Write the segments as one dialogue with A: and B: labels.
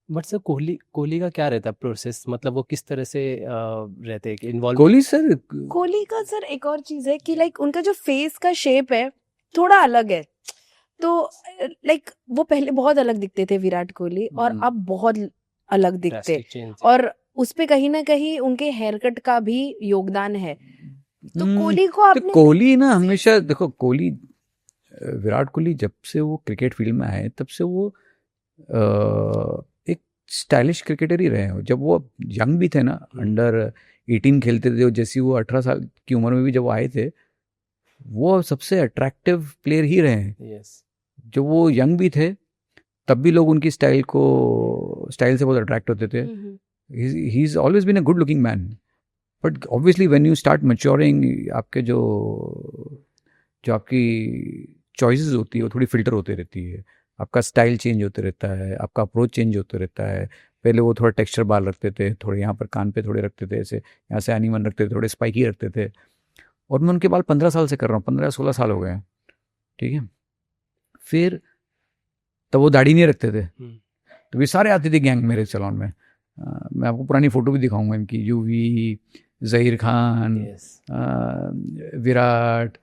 A: But sir Kohli Kohli का क्या रहता है प्रोसेस, मतलब वो किस तरह से रहते हैं इन्वॉल्व?
B: कोहली सर,
C: कोहली का सर एक और चीज है कि लाइक उनका जो फेस का शेप है थोड़ा अलग है। तो लाइक वो पहले बहुत अलग दिखते थे विराट कोहली, और अब बहुत अलग दिखते।
A: Drastic change.
C: और उस पे कहीं ना कहीं उनके हेयर कट का भी योगदान है। तो कोहली को
B: तो
C: आपने
B: कोहली ना हमेशा देखो, कोहली विराट कोहली जब से वो क्रिकेट फील्ड में आए तब से वो एक स्टाइलिश क्रिकेटर ही रहे हैं। जब वो यंग भी थे ना, अंडर 18 खेलते थे, जैसी वो 18 साल की उम्र में भी जब वो आए थे, वो सबसे अट्रैक्टिव प्लेयर ही रहे हैं।
A: यस।
B: जब वो यंग भी थे तब भी लोग उनकी स्टाइल से बहुत अट्रैक्ट होते थे। He is always been a good looking man, but obviously when you start maturing, आपके जो जो आपकी चॉइसेस होती है वो थोड़ी फिल्टर होती रहती है, आपका स्टाइल चेंज होते रहता है, आपका अप्रोच चेंज होते रहता है। पहले वो थोड़ा टेक्सचर बाल रखते थे, थोड़े यहाँ पर कान पे थोड़े रखते थे, ऐसे यहाँ से एनिमल रखते थे, थोड़े स्पाइकी रखते थे। और मैं उनके बाल 15 साल से कर रहा हूँ, 15-16 साल हो गए हैं, ठीक है। फिर तब वो दाढ़ी नहीं रखते थे, तो ये सारे आते थे गैंग मेरे सैलून में। मैं आपको पुरानी फ़ोटो भी दिखाऊंगा इनकी, यूवी, ज़हीर खान, विराट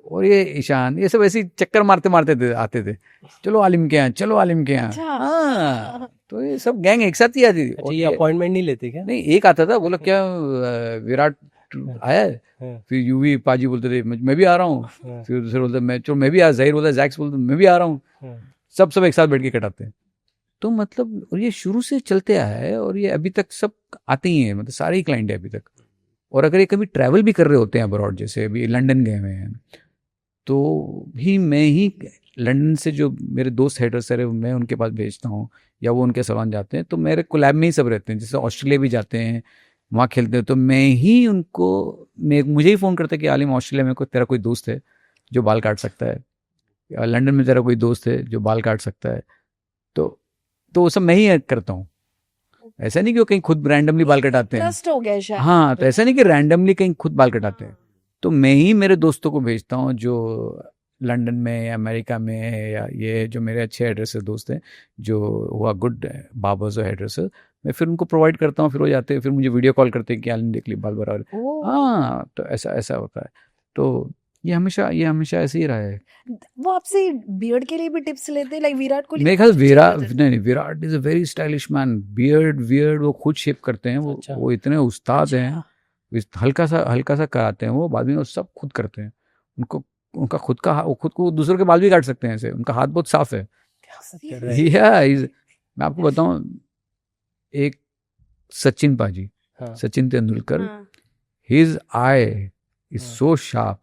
B: और ये ईशान, ये सब ऐसे ही चक्कर मारते मारते आते थे, चलो आलिम के यहाँ, चलो आलिम के यहाँ। हाँ, तो ये सब गैंग एक साथ ही आती थी।
A: अच्छा, ये अपॉइंटमेंट नहीं लेते क्या?
B: नहीं, एक आता था, बोला क्या विराट आया है, फिर यूवी पाजी बोलते थे मैं भी आ रहा हूँ, फिर दूसरे बोलते मैं भी आ, ज़हीर बोलता, जैक्स बोलते मैं भी आ रहा हूँ। सब एक साथ बैठ के कटाते हैं। तो मतलब, और ये शुरू से चलते आया है, और ये अभी तक सब आते ही हैं, मतलब सारे ही क्लाइंट है अभी तक। और अगर ये कभी ट्रैवल भी कर रहे होते हैं अब्रॉड, जैसे अभी लंदन गए हुए हैं, तो भी मैं ही लंदन से जो मेरे दोस्त हेडर सर है मैं उनके पास भेजता हूँ, या वो उनके सैलून जाते हैं, तो मेरे कोलैब में ही सब रहते हैं। जैसे ऑस्ट्रेलिया भी जाते हैं, वहाँ खेलते हैं, तो मैं ही उनको, मुझे ही फ़ोन करता है कि आलिम ऑस्ट्रेलिया में तेरा कोई दोस्त है जो बाल काट सकता है, या लंदन में तेरा कोई दोस्त है जो बाल काट सकता है। तो वो सब मैं ही करता हूँ। ऐसा नहीं कि वो कहीं खुद रैंडमली बाल कटाते हैं,
C: ट्रस्ट हो गया शायद।
B: हाँ, तो ऐसा नहीं कि रैंडमली कहीं खुद बाल कटाते हैं। तो मैं ही मेरे दोस्तों को भेजता हूँ जो लंदन में या अमेरिका में है, या ये जो मेरे अच्छे एड्रेस दोस्त हैं जो हुआ गुड बाबर्स और एड्रेस, मैं फिर उनको प्रोवाइड करता हूँ। फिर वो जाते हैं, फिर मुझे वीडियो कॉल करते हैं कि आलिम देख ली बाल बराबर। हाँ, तो ऐसा ऐसा होता है। तो ये हमेशा ऐसे ही रहा है।
C: वो आपसे बियर्ड के लिए भी टिप्स लेते हैं, लाइक विराट कोहली?
B: मेरे ख्याल Virat is a very stylish man. Beard वो खुद शेप करते हैं, वो इतने उस्ताद हैं। हल्का सा कराते हैं, वो बाद में वो सब खुद करते हैं। उनको उनका वो खुद को दूसरों के बाल भी काट सकते हैं ऐसे, उनका हाथ बहुत साफ है। मैं आपको बताऊं, एक सचिन पाजी, Sachin Tendulkar, his I is so sharp.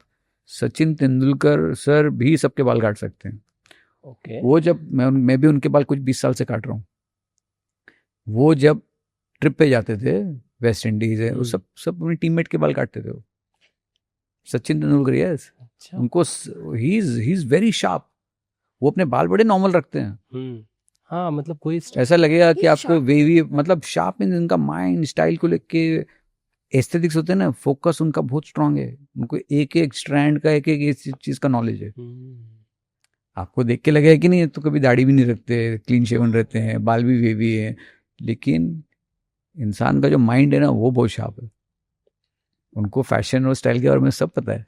B: Sachin Tendulkar sir भी सबके बाल काट सकते हैं। वो जब मैं भी उनके बाल कुछ 20 साल से काट रहा हूँ, वो जब ट्रिप पे जाते थे वेस्ट इंडीज है, वो सब अपनी टीममेट के बाल काटते थे। वो सचिन तेंदुलकर, यस, उनको ही इज वेरी शार्प। वो अपने बाल बड़े नॉर्मल रखते हैं।
A: हाँ, मतलब कोई
B: ऐसा लगेगा कि आपको वेवी, मतलब शार्प इन उनका माइंड, स्टाइल को लेके एस्थेटिक्स होते हैं ना, फोकस उनका बहुत स्ट्रांग है। उनको एक एक स्ट्रैंड का एक चीज का नॉलेज है। आपको देख के लगेगा कि नहीं, तो कभी दाढ़ी भी नहीं रखते, क्लीन शेवन रहते हैं, बाल भी वेवी है, लेकिन इंसान का जो माइंड है ना वो बहुत शार्प है। उनको फैशन और स्टाइल के बारे में सब पता है,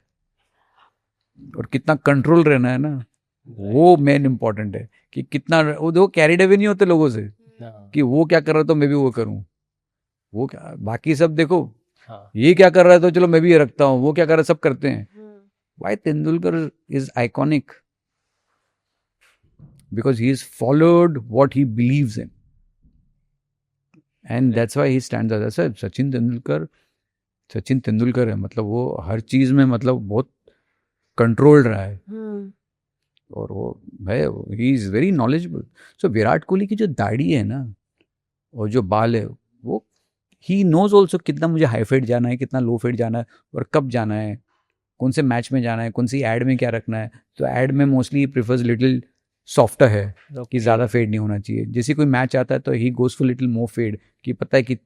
B: और कितना कंट्रोल रहना है ना, वो मेन इंपॉर्टेंट है। कि कितना वो देखो, कैरिड अवे नहीं होते लोगों से कि वो क्या कर रहा है तो मैं भी वो करूं। वो क्या, बाकी सब देखो, ये क्या कर रहा है तो चलो मैं भी ये रखता हूँ, वो क्या कर रहा है सब करते हैं। Why Tendulkar is iconic? Because he's followed what he believes in, and that's why he stands out. That's why Sachin Tendulkar है, मतलब वो हर चीज में मतलब बहुत कंट्रोल्ड रहा है। और वो है, ही इज वेरी नॉलेजेबल। सो विराट कोहली की जो दाढ़ी है ना और जो बाल है, वो ही नोज ऑल्सो कितना मुझे हाई फेड जाना है, कितना लो फेड जाना है, और कब जाना है, कौन से मैच में जाना है, कौन सी एड में क्या रखना है। तो एड में मोस्टली प्रिफर्स लिटिल सॉफ्टर है, कि ज़्यादा फेड नहीं होना चाहिए। जैसे कोई मैच आता है तो he goes for little more fade, कि पता है कि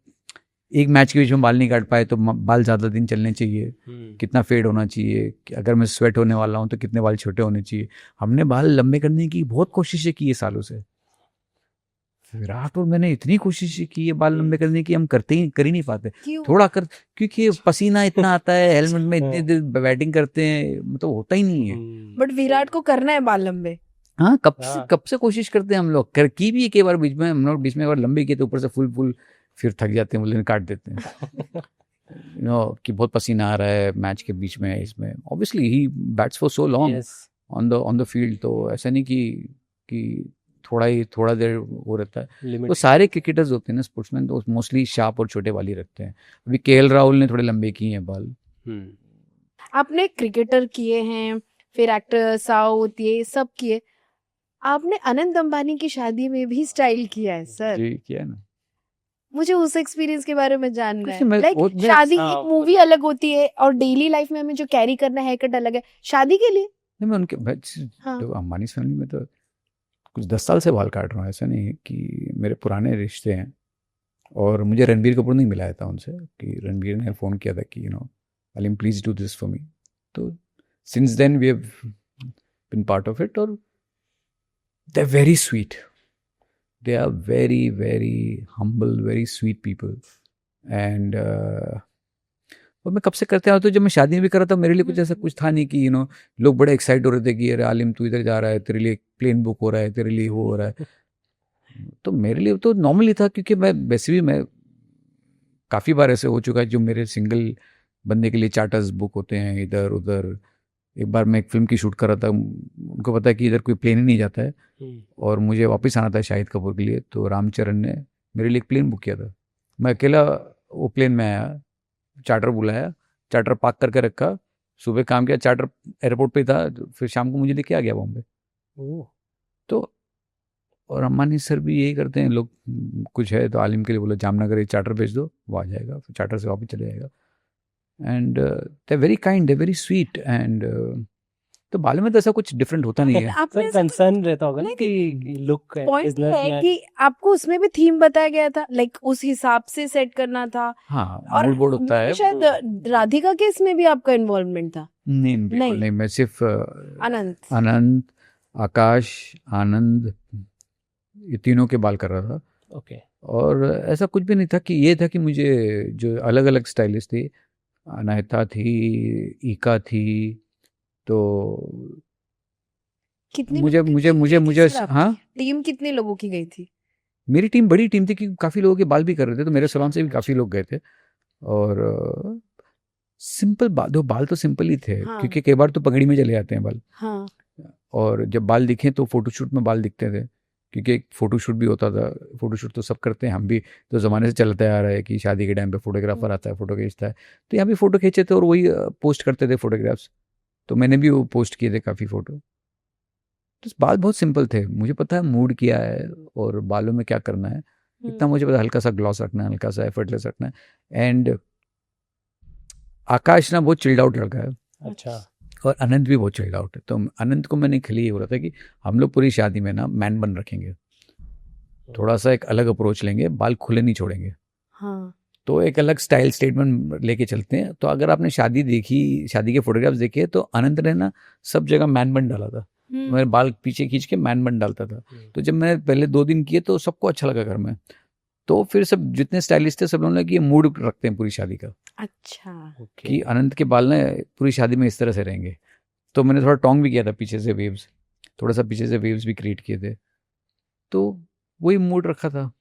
B: एक मैच के बीच में बाल नहीं काट पाए तो बाल ज़्यादा दिन चलने चाहिए, कितना फेड होना चाहिए, कि अगर मैं स्वेट होने वाला हूँ तो कितने बाल छोटे होने चाहिए। हमने बाल लंबे करने की बहुत कोशिशें की है सालों से, विराट और मैंने इतनी कोशिश की ये बाल लंबे करने की, हम कर ही नहीं पाते।
C: क्यों?
B: थोड़ा कर, क्योंकि पसीना इतना आता है, हेलमेट में इतनी देर बैटिंग करते हैं, मतलब होता ही नहीं है।
C: बट विराट को करना है बाल लंबे।
B: हाँ, कब से कोशिश करते हैं हम लोग, कर की भी एक बार बीच में, हम लोग बीच में एक बार लंबे किए तो ऊपर से फुल फिर थक जाते हैं, बोले काट देते हैं। कि बहुत पसीना आ रहा है मैच के बीच में, इसमें obviously he bats for so long on the field, तो ऐसा नहीं कि थोड़ा देर वो रहता है। तो सारे क्रिकेटर्स होते हैं ना स्पोर्ट्समैन, तो मोस्टली शार्प और छोटे वाली रखते हैं। अभी केएल राहुल ने थोड़े लंबे किए हैं बाल।
C: आपने क्रिकेटर किए हैं, फिर एक्टर, साउथ, ये सब किए, आपने अनंत अंबानी की शादी में भी स्टाइल किया है सर।
B: जी, किया है ना।
C: मुझे उस एक्सपीरियंस के बारे में जानना है।
B: मैं
C: लाइक शादी एक मूवी अलग होती है और डेली लाइफ में हमें जो कैरी करना है हेयर कट अलग है, शादी के लिए
B: नहीं, मैं उनके अंबानी फैमिली में तो कुछ 10 साल से बाल काट रहा हूँ। ऐसा नहीं है कि मेरे पुराने रिश्ते हैं, और मुझे रणबीर कपूर नहीं मिलाया था उनसे, कि रणबीर ने फ़ोन किया था कि Aleem please do this for me. तो since then we have been part of it, और they are very sweet, they are very very humble, very sweet people. And और मैं कब से करते आ, तो जब मैं शादी में भी कर रहा था मेरे लिए कुछ ऐसा कुछ था नहीं कि लोग बड़े एक्साइट हो रहे थे कि अरे आलिम तू इधर जा रहा है, तेरे लिए प्लेन बुक हो रहा है, तेरे लिए वो हो रहा है। तो मेरे लिए तो नॉर्मल ही था, क्योंकि मैं वैसे भी, मैं काफ़ी बार ऐसे हो चुका है जो मेरे सिंगल बंदे के लिए चार्टर्स बुक होते हैं इधर उधर। एक बार मैं एक फिल्म की शूट कर रहा था, उनको पता है कि इधर कोई प्लेन ही नहीं जाता है, और मुझे वापस आना था शाहिद कपूर के लिए, तो रामचरण ने मेरे लिए एक प्लेन बुक किया था। मैं अकेला वो प्लेन में आया, चार्टर बुलाया, चार्टर पार्क करके रखा, सुबह काम किया, चार्टर एयरपोर्ट पे था, फिर शाम को मुझे लेके आ गया बॉम्बे। तो और अम्बानी सर भी यही करते हैं, लोग कुछ है तो आलिम के लिए बोलो जामनगर एक चार्टर भेज दो, वो आ जाएगा, फिर चार्टर से वापस चले जाएगा। And they very kind, they very sweet. And तो बालों में तो ऐसा कुछ डिफरेंट होता नहीं है।
C: आपने
A: कंसर्न रहता होगा ना कि लुक
C: पॉइंट है कि आपको उसमें भी थीम बताया गया था, लाइक उस हिसाब से सेट करना था।
B: हाँ,
C: और
B: मूड बोर्ड होता है।
C: शायद राधिका के इसमें भी आपका इन्वॉल्वमेंट था।
B: नहीं, बिल्कुल नहीं, मैं सिर्फ
C: अनंत,
B: आकाश, आनंद, ये तीनों के बाल कर रहा था।
A: ओके।
B: और ऐसा कुछ भी नहीं था कि ये था कि मुझे जो अलग अलग स्टाइलिस्ट थी, अनायता थी, ईका थी, तो
C: कितनी
B: मुझे हाँ,
C: टीम कितने लोगों की गई थी?
B: मेरी टीम बड़ी टीम थी, क्योंकि काफ़ी लोगों के बाल भी कर रहे थे, तो मेरे सलून से भी काफ़ी लोग गए थे। और सिंपल बाल तो सिंपल ही थे। हाँ। क्योंकि कई बार तो पगड़ी में चले जाते हैं बाल।
C: हाँ।
B: और जब बाल दिखे तो फोटोशूट में बाल दिखते थे, क्योंकि एक फोटोशूट भी होता था। फोटोशूट तो सब करते हैं, हम भी तो ज़माने से चलता आ रहा है कि शादी के टाइम पे फोटोग्राफर आता है, फ़ोटो खींचता है, तो यहाँ भी फ़ोटो खींचे थे और वही पोस्ट करते थे फोटोग्राफ्स। तो मैंने भी वो पोस्ट किए थे काफ़ी फ़ोटो। तो बाल बहुत सिंपल थे, मुझे पता है मूड क्या है और बालों में क्या करना है, इतना मुझे पता। हल्का सा ग्लॉस रखना है, हल्का सा एफर्टलेस रखना है। एंड आकाश ना बहुत चिल्ड आउट लड़का है।
A: अच्छा।
B: और अनंत भी बहुत चिल्ड आउट है। तो अनंत को मैंने खाली ये बोला था कि हम लोग पूरी शादी में ना मैन बन रखेंगे, थोड़ा सा एक अलग अप्रोच लेंगे, बाल खुले नहीं छोड़ेंगे।
C: हाँ।
B: तो एक अलग स्टाइल स्टेटमेंट लेके चलते हैं। तो अगर आपने शादी देखी, शादी के फोटोग्राफ्स देखे, तो अनंत ने ना सब जगह मैन बन डाला था। मेरे बाल पीछे खींच के मैन बन डालता था। तो जब मैंने पहले 2 दिन किए तो सबको अच्छा लगा घर में। तो फिर सब जितने स्टाइलिस्ट थे सब लोगों ने कि ये मूड रखते हैं पूरी शादी का।
C: अच्छा।
B: कि अनंत के बाल ना पूरी शादी में इस तरह से रहेंगे। तो मैंने थोड़ा टोंग भी किया था पीछे से, वेव्स, थोड़ा सा पीछे से वेव्स भी क्रिएट किए थे, तो वही मूड रखा था,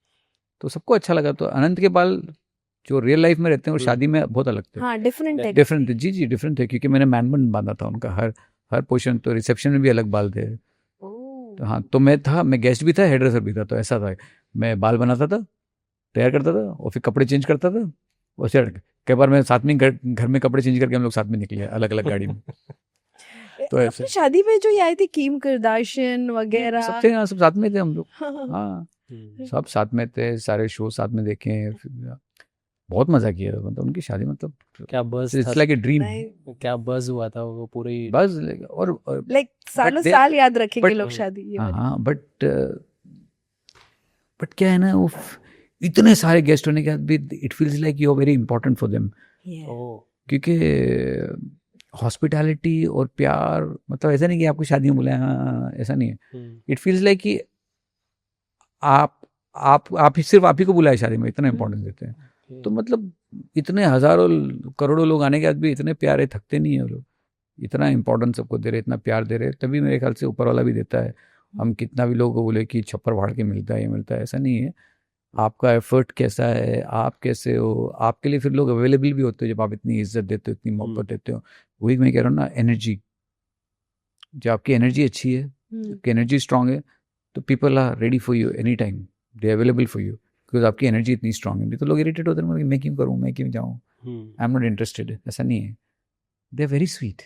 B: तो सबको अच्छा लगा। तो अनंत के बाल जो रियल लाइफ में रहते हैं और शादी में बहुत अलग थे।
C: हाँ, डिफरेंट
B: थे। जी डिफरेंट थे, क्योंकि मैंने मैनबन बांधा था उनका हर पोर्शन। तो रिसेप्शन में भी अलग बाल थे। तो हाँ, तो मैं गेस्ट भी था, हेयर ड्रेसर भी था। तो ऐसा था, मैं बाल बनाता था, तैयार करता था और फिर कपड़े चेंज करता था। और फिर कई बार मैं साथ में घर में कपड़े चेंज करके हम लोग साथ में निकले अलग अलग गाड़ी में।
C: तो ऐसे शादी में जो आई थी किम करदाशियन वगैरह,
B: सब थे, सब साथ में थे हम लोग। हाँ, सब साथ में थे, सारे शो साथ में देखे, बहुत मजा किया था। मतलब उनकी शादी, मतलब
A: क्या बज़ था,
B: लाइक ए ड्रीम।
A: क्या बज़ हुआ था वो पूरी
B: बज़। और
C: लाइक सालों साल याद रखेंगे लोग शादी।
B: हाँ, बट क्या है ना, वो इतने सारे गेस्ट होने के बाद भी it feels like you are very important for them. क्योंकि हॉस्पिटैलिटी और प्यार, मतलब ऐसा नहीं कि आपको शादी में बुलाया, हाँ, ऐसा नहीं है। इट फील्स लाइक कि आप ही सिर्फ आप ही को बुलाए शादी में, इतना इंपॉर्टेंस देते हैं। तो मतलब इतने हजारों करोड़ों लोग आने के बाद भी इतने प्यारे, थकते नहीं है वो लोग, इतना इंपॉर्टेंस सबको दे रहे, इतना प्यार दे रहे, तभी मेरे ख्याल से ऊपर वाला भी देता है। हम कितना भी लोगों को बोले कि छप्पर फाड़ के मिलता है, ये मिलता है, ऐसा नहीं है। आपका एफर्ट कैसा है, आप कैसे हो, आपके लिए फिर लोग अवेलेबल भी होते हो जब आप इतनी इज्जत देते हो, इतनी मोहब्बत देते हो। वही मैं कह रहा हूँ ना, एनर्जी, जब आपकी एनर्जी अच्छी है, आपकी एनर्जी स्ट्रांग है, तो people are ready for you any time, they available for you, because आपकी एनर्जी इतनी स्ट्रांग है। तो लोग इरिटेट होते हैं, मैं क्यों करूँ, मैं क्यों जाऊँ, आई एम नॉट इंटरेस्टेड, ऐसा नहीं है। They are very sweet.